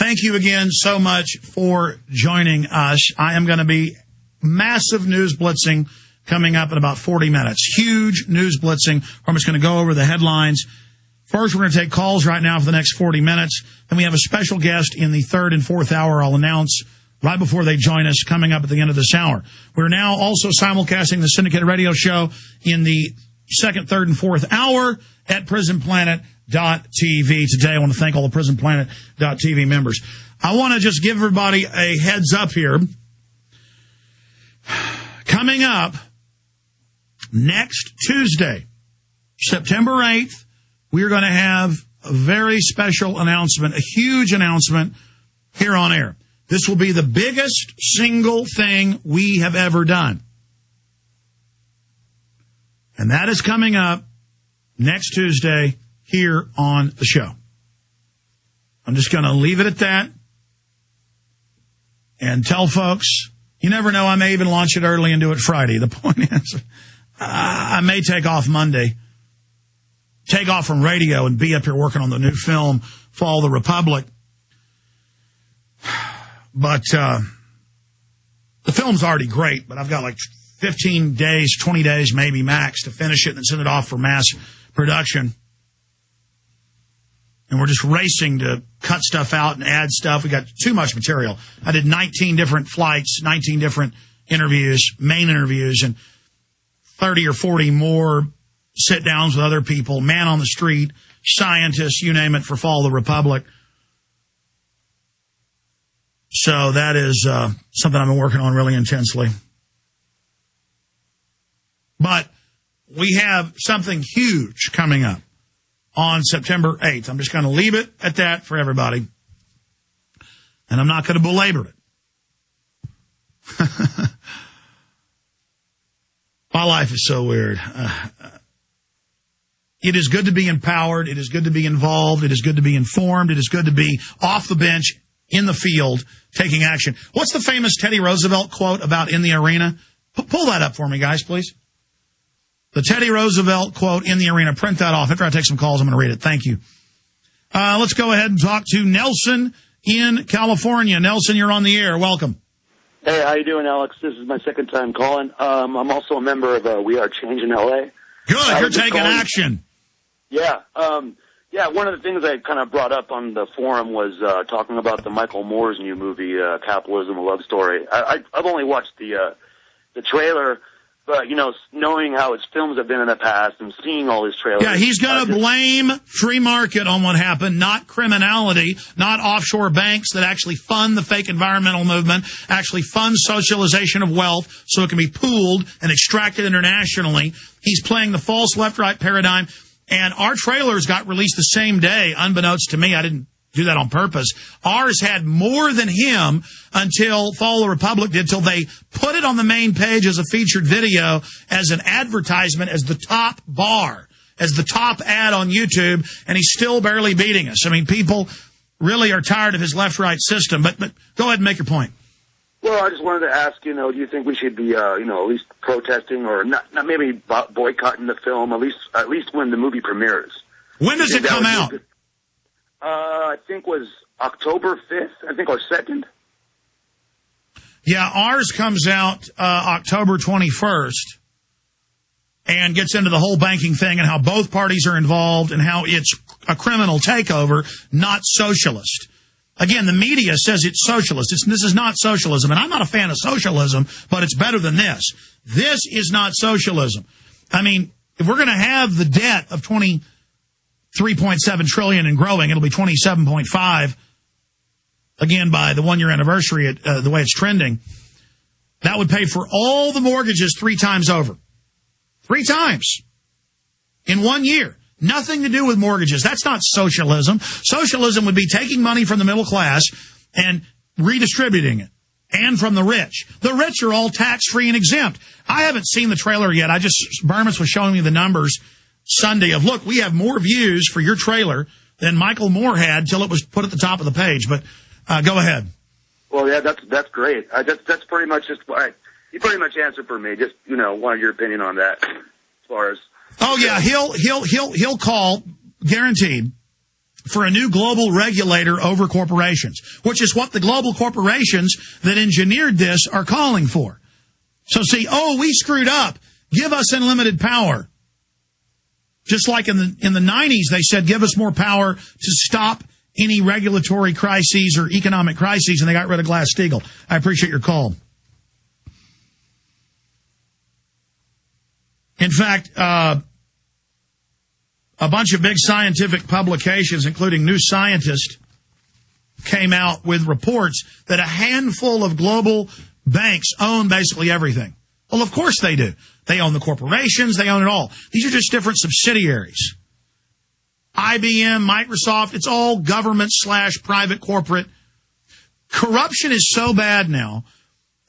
Thank you again so much for joining us. I am going to be massive news blitzing coming up in about 40 minutes. Huge news blitzing. I'm just going to go over the headlines. First, we're going to take calls right now for the next 40 minutes. Then we have a special guest in the third and fourth hour I'll announce right before they join us coming up at the end of this hour. We're now also simulcasting the syndicated radio show in the second, third, and fourth hour at prisonplanet.tv. Today, I want to thank all the prisonplanet.tv members. I want to just give everybody a heads up here. Coming up next Tuesday, September 8th, we are going to have a very special announcement, a huge announcement here on air. This will be the biggest single thing we have ever done. And that is coming up next Tuesday here on the show. I'm just going to leave it at that and tell folks, you never know, I may even launch it early and do it Friday. The point is, I may take off Monday, take off from radio and be up here working on the new film, Fall of the Republic. But the film's already great, but I've got like 15 days, 20 days maybe max to finish it and send it off for mass production. And we're just racing to cut stuff out and add stuff. We got too much material. I did 19 different flights, 19 different interviews, main interviews, and 30 or 40 more sit-downs with other people, man on the street, scientists, you name it, for Fall of the Republic. So that is something I've been working on really intensely. But we have something huge coming up on September 8th. I'm just going to leave it at that for everybody. And I'm not going to belabor it. My life is so weird. It is good to be empowered. It is good to be involved. It is good to be informed. It is good to be off the bench, in the field, taking action. What's the famous Teddy Roosevelt quote about in the arena? Pull that up for me, guys, please. The Teddy Roosevelt quote, in the arena. Print that off. After I take some calls, I'm going to read it. Thank you. Let's go ahead and talk to Nelson in California. Nelson, you're on the air. Welcome. Hey, how you doing, Alex? This is my second time calling. I'm also a member of We Are Change in L.A. Good. You're taking action. Yeah. One of the things I kind of brought up on the forum was talking about the Michael Moore's new movie, Capitalism, a Love Story. I've only watched the trailer, but, you know, knowing how his films have been in the past and seeing all his trailers. Yeah, he's going to blame free market on what happened, not criminality, not offshore banks that actually fund the fake environmental movement, actually fund socialization of wealth so it can be pooled and extracted internationally. He's playing the false left-right paradigm. And our trailers got released the same day, unbeknownst to me. I didn't do that on purpose. Ours had more than him until Fall of the Republic did, till they put it on the main page as a featured video, as an advertisement, as the top bar, as the top ad on YouTube, and he's still barely beating us. I mean, people really are tired of his left-right system. But go ahead and make your point. Well, I just wanted to ask, do you think we should be, at least protesting or not maybe boycotting the film, at least when the movie premieres? When does it come out? I think was October 5th, or 2nd. Yeah, ours comes out October 21st and gets into the whole banking thing and how both parties are involved and how it's a criminal takeover, not socialist. Again, the media says it's socialist. This is not socialism, and I'm not a fan of socialism, but it's better than this. This is not socialism. I mean, if we're going to have the debt of $23.7 trillion and growing, it'll be 27.5 again by the one-year anniversary. The way it's trending, that would pay for all the mortgages 3 times over, 3 times in 1 year. Nothing to do with mortgages. That's not socialism. Socialism would be taking money from the middle class and redistributing it, and from the rich. The rich are all tax-free and exempt. I haven't seen the trailer yet. Bermas was showing me the numbers Sunday of, look, we have more views for your trailer than Michael Moore had till it was put at the top of the page. But go ahead. Well, yeah, that's great. That's pretty much just you pretty much answered for me. Just wanted your opinion on that, as far as. Oh yeah, he'll call, guaranteed, for a new global regulator over corporations, which is what the global corporations that engineered this are calling for. So see, we screwed up. Give us unlimited power. Just like in the 90s, they said, give us more power to stop any regulatory crises or economic crises, and they got rid of Glass-Steagall. I appreciate your call. In fact, a bunch of big scientific publications, including New Scientist, came out with reports that a handful of global banks own basically everything. Well, of course they do. They own the corporations. They own it all. These are just different subsidiaries. IBM, Microsoft, it's all government/private corporate. Corruption is so bad now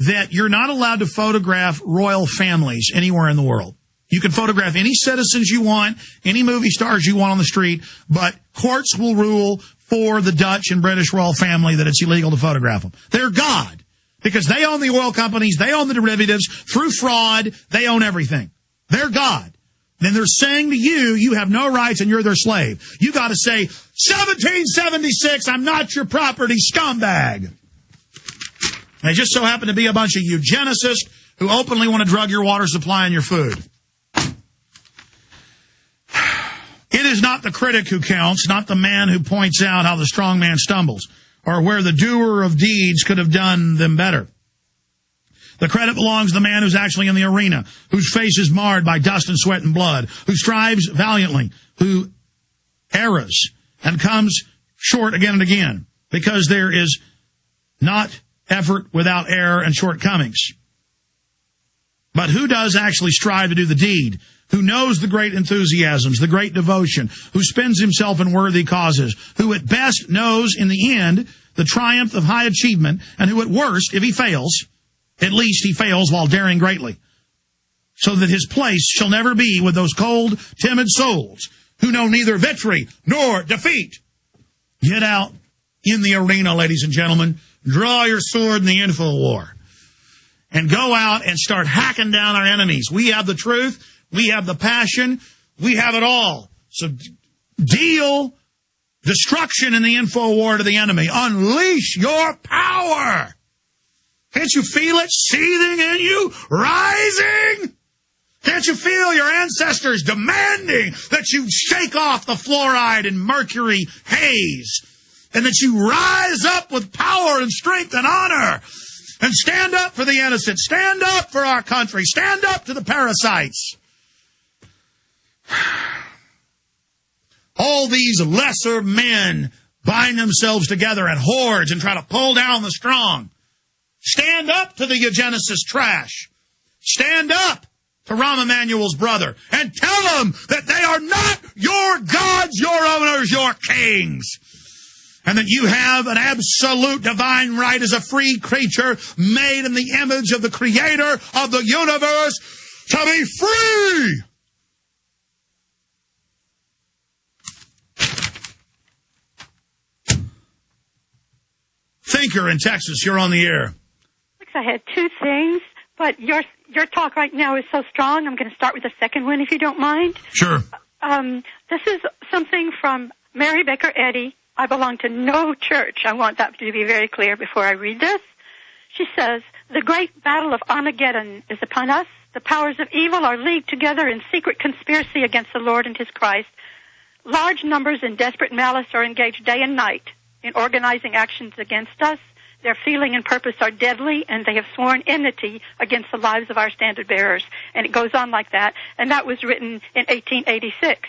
that you're not allowed to photograph royal families anywhere in the world. You can photograph any citizens you want, any movie stars you want on the street, but courts will rule for the Dutch and British royal family that it's illegal to photograph them. They're God, because they own the oil companies, they own the derivatives, through fraud, they own everything. They're God. Then they're saying to you, you have no rights and you're their slave. You got to say, 1776, I'm not your property, scumbag. They just so happen to be a bunch of eugenicists who openly want to drug your water supply and your food. It is not the critic who counts, not the man who points out how the strong man stumbles, or where the doer of deeds could have done them better. The credit belongs to the man who's actually in the arena, whose face is marred by dust and sweat and blood, who strives valiantly, who errs and comes short again and again, because there is not effort without error and shortcomings. But who does actually strive to do the deed? Who knows the great enthusiasms, the great devotion, who spends himself in worthy causes, who at best knows in the end the triumph of high achievement, and who at worst, if he fails, at least he fails while daring greatly, so that his place shall never be with those cold, timid souls who know neither victory nor defeat. Get out in the arena, ladies and gentlemen. Draw your sword in the info war. And go out and start hacking down our enemies. We have the truth. We have the passion. We have it all. So deal destruction in the info war to the enemy. Unleash your power. Can't you feel it seething in you, rising? Can't you feel your ancestors demanding that you shake off the fluoride and mercury haze, and that you rise up with power and strength and honor, and stand up for the innocent, stand up for our country, stand up to the parasites? All these lesser men bind themselves together in hordes and try to pull down the strong. Stand up to the eugenicist trash. Stand up to Rahm Emanuel's brother and tell them that they are not your gods, your owners, your kings. And that you have an absolute divine right as a free creature made in the image of the creator of the universe to be free. Thinker in Texas, you're on the air. I had two things, but your talk right now is so strong, I'm going to start with the second one, if you don't mind. Sure. This is something from Mary Baker Eddy. I belong to no church. I want that to be very clear before I read this. She says, the great battle of Armageddon is upon us. The powers of evil are leagued together in secret conspiracy against the Lord and his Christ. Large numbers in desperate malice are engaged day and night in organizing actions against us. Their feeling and purpose are deadly, and they have sworn enmity against the lives of our standard bearers. And it goes on like that. And that was written in 1886.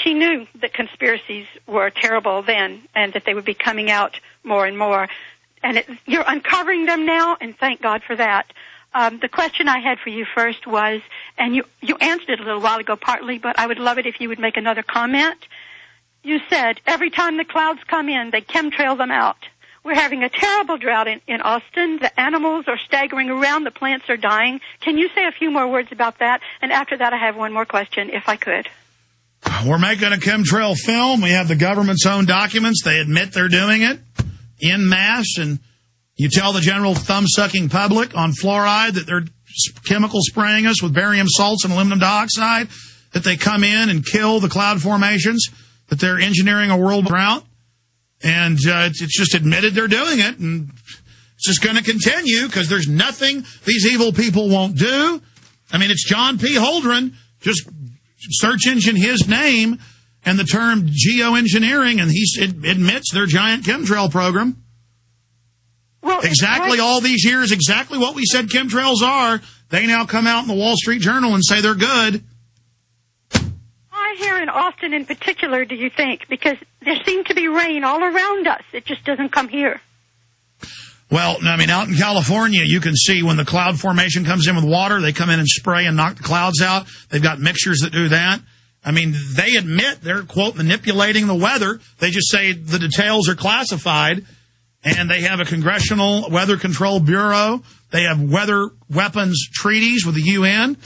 She knew that conspiracies were terrible then, and that they would be coming out more and more. And you're uncovering them now, and thank God for that. The question I had for you first was, and you answered it a little while ago partly, but I would love it if you would make another comment. You said every time the clouds come in, they chemtrail them out. We're having a terrible drought in Austin. The animals are staggering around. The plants are dying. Can you say a few more words about that? And after that, I have one more question, if I could. We're making a chemtrail film. We have the government's own documents. They admit they're doing it en masse. And you tell the general thumb-sucking public on fluoride that they're chemical spraying us with barium salts and aluminum dioxide, that they come in and kill the cloud formations. that they're engineering a world drought, and it's just admitted they're doing it, and it's just going to continue because there's nothing these evil people won't do. I mean, it's John P. Holdren. Just search engine his name and the term geoengineering, and he admits their giant chemtrail program. Well, exactly all these years, exactly what we said chemtrails are. They now come out in the Wall Street Journal and say they're good. Why here in Austin in particular, do you think? Because there seems to be rain all around us. It just doesn't come here. Well, I mean, out in California, you can see when the cloud formation comes in with water, they come in and spray and knock the clouds out. They've got mixtures that do that. I mean, they admit they're, quote, manipulating the weather. They just say the details are classified, and they have a Congressional Weather Control Bureau. They have weather weapons treaties with the UN.